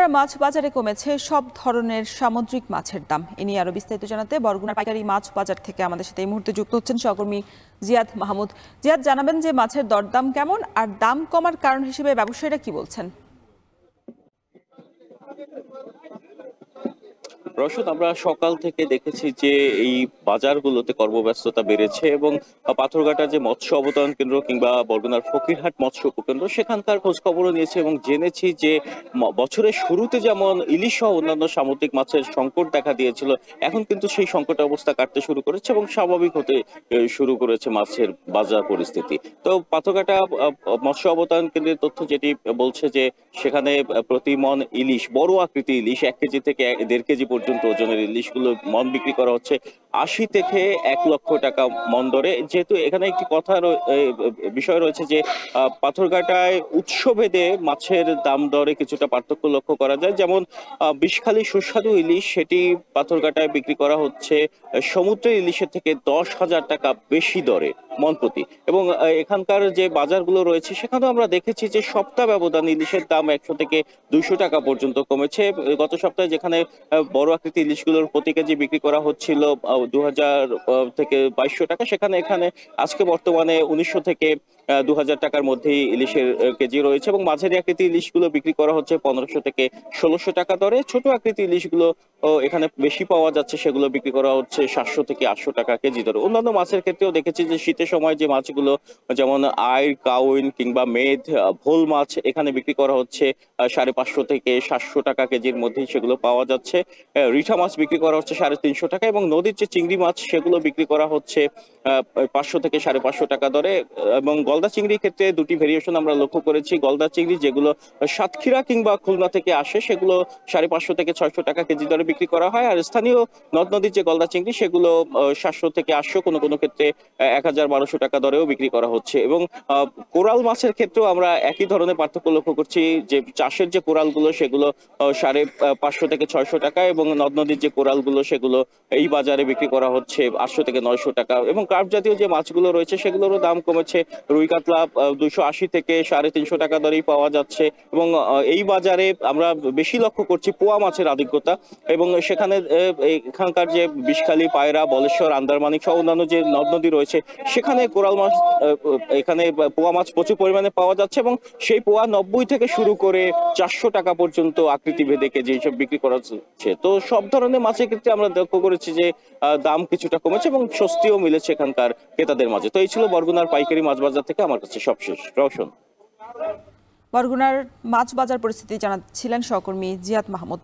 বরগুনার মাছ বাজারে কমেছে সব ধরনের সামুদ্রিক মাছের দাম। এ নিয়ে আরো বিস্তারিত জানাতে বরগুনার পাইকারি মাছ বাজার থেকে আমাদের সাথে এই মুহূর্তে যুক্ত হচ্ছেন সহকর্মী জিয়াদ মাহমুদ। জিয়াদ, জানাবেন যে মাছের দরদাম কেমন আর দাম কমার কারণ হিসেবে ব্যবসায়ীরা কি বলছেন? রশদ, আমরা সকাল থেকে দেখেছি যে এই বাজারগুলোতে কর্মব্যস্ততা বেড়েছে এবং পাথরঘাটা যে মৎস্য অবতরণ কেন্দ্র কিংবা বরগুনার ফকিরহাট মৎস্য উপকেন্দ্র সেখানকার খোঁজ খবরও নিয়েছে এবং জেনেছি যে বছরের শুরুতে যেমন ইলিশ সহ অন্যান্য সামুদ্রিক মাছের সংকট দেখা দিয়েছিল, এখন কিন্তু সেই সংকট অবস্থা কাটতে শুরু করেছে এবং স্বাভাবিক হতে শুরু করেছে মাছের বাজার পরিস্থিতি। তো পাথরঘাটা মৎস্য অবতরণ কেন্দ্রের তথ্য যেটি বলছে যে সেখানে প্রতি মন ইলিশ, বড় আকৃতি ইলিশ 1 কেজি থেকে 1.5 কেজি পর্যন্ত ওজনের ইলিশগুলো মন বিক্রি করা হচ্ছে 80 থেকে 1 লক্ষ টাকা মন দরে। যেহেতু এখানে একটি বিষয় রয়েছে যে পাথরঘাটায় উৎসভেদে মাছের দাম দরে কিছুটা পার্থক্য লক্ষ্য করা যায়। যেমন বিষখালী সুস্বাদু ইলিশ সেটি পাথরঘাটায় বিক্রি করা হচ্ছে সমুদ্রের ইলিশের থেকে 10,000 টাকা বেশি দরে মন প্রতি। এবং এখানকার যে বাজারগুলো রয়েছে সেখানেও আমরা দেখেছি যে সপ্তাহ ব্যবধান ইলিশের দাম 100 থেকে 200 টাকা পর্যন্ত কমেছে। গত সপ্তাহে যেখানে বড় আকৃতি ইলিশগুলোর প্রতি কেজি বিক্রি করা হচ্ছিল 2000 থেকে 2200 টাকা, এখানে আজকে বর্তমানে 1900 থেকে 2000 টাকার মধ্যেই ইলিশের কেজি রয়েছে এবং মাঝারি আকৃতি ইলিশগুলো বিক্রি করা হচ্ছে 1500 থেকে 1600 টাকা দরে। ছোট আকৃতি ইলিশগুলো এখানে বেশি পাওয়া যাচ্ছে, সেগুলো বিক্রি করা হচ্ছে 700 থেকে 800 টাকা কেজি দরে। অন্যান্য মাছের ক্ষেত্রেও দেখেছি যে শীতের সময় যে মাছগুলো যেমন আইড়, কাউইন কিংবা মেদ, ভোল মাছ এখানে বিক্রি করা হচ্ছে 550 থেকে 700 টাকা কেজির মধ্যেই সেগুলো পাওয়া যাচ্ছে। রিঠা মাছ বিক্রি করা হচ্ছে 350 টাকা এবং নদীর যে চিংড়ি মাছ সেগুলো বিক্রি করা হচ্ছে 500 থেকে 550 টাকা দরে। এবং গলদা চিংড়ির ক্ষেত্রে দুটি ভেরিয়েশন আমরা লক্ষ্য করেছি। গলদা চিংড়ি যেগুলো সাতক্ষীরা কিংবা খুলনা থেকে আসে সেগুলো 550 থেকে 600 টাকা কেজি দরে বিক্রি করা হয়, আর স্থানীয় নদ নদীর যে গলদা চিংড়ি সেগুলো 700 থেকে 800, কোনো কোনো ক্ষেত্রে 1000-1200 টাকা দরেও বিক্রি করা হচ্ছে। এবং কোরাল মাছের ক্ষেত্রেও আমরা একই ধরনের পার্থক্য লক্ষ্য করছি যে চাষের যে কোরালগুলো সেগুলো 550 থেকে 600 টাকা এবং নদ নদীর যে কোরালগুলো সেগুলো এই বাজারে বিক্রি করা হচ্ছে 800 থেকে 900 টাকা। এবং কার্প জাতীয় যে মাছগুলো রয়েছে সেগুলোরও দাম কমেছে। রুই কাতলা 280 থেকে 350 টাকা দরেই পাওয়া যাচ্ছে এবং এই বাজারে আমরা বেশি লক্ষ্য করছি পোয়া মাছের আধিক্যতা। এবং সেখানে এখানকার যে বিষখালী, পায়রা, বলেশ্বর, আন্দারমানিক সহ অন্যান্য যে নদ নদী রয়েছে সেখানে কোরাল মাছ, এখানে পোয়া মাছ প্রচুর পরিমাণে পাওয়া যাচ্ছে এবং সেই পোয়া 90 থেকে শুরু করে 400 টাকা পর্যন্ত আকৃতি ভেদে কেজি হিসেবে বিক্রি করা হচ্ছে। তো সব ধরনের মাছের ক্ষেত্রে আমরা লক্ষ্য করেছি যে দাম কিছুটা কমেছে এবং স্বস্তিও মিলেছে এখানকার ক্রেতাদের মাঝে। তো এই ছিল বরগুনার পাইকারি মাছ বাজার থেকে আমার কাছে সবশেষ। রওশন। বরগুনার মাছ বাজার পরিস্থিতি জানাচ্ছিলেন সহকর্মী জিয়াদ মাহমুদ।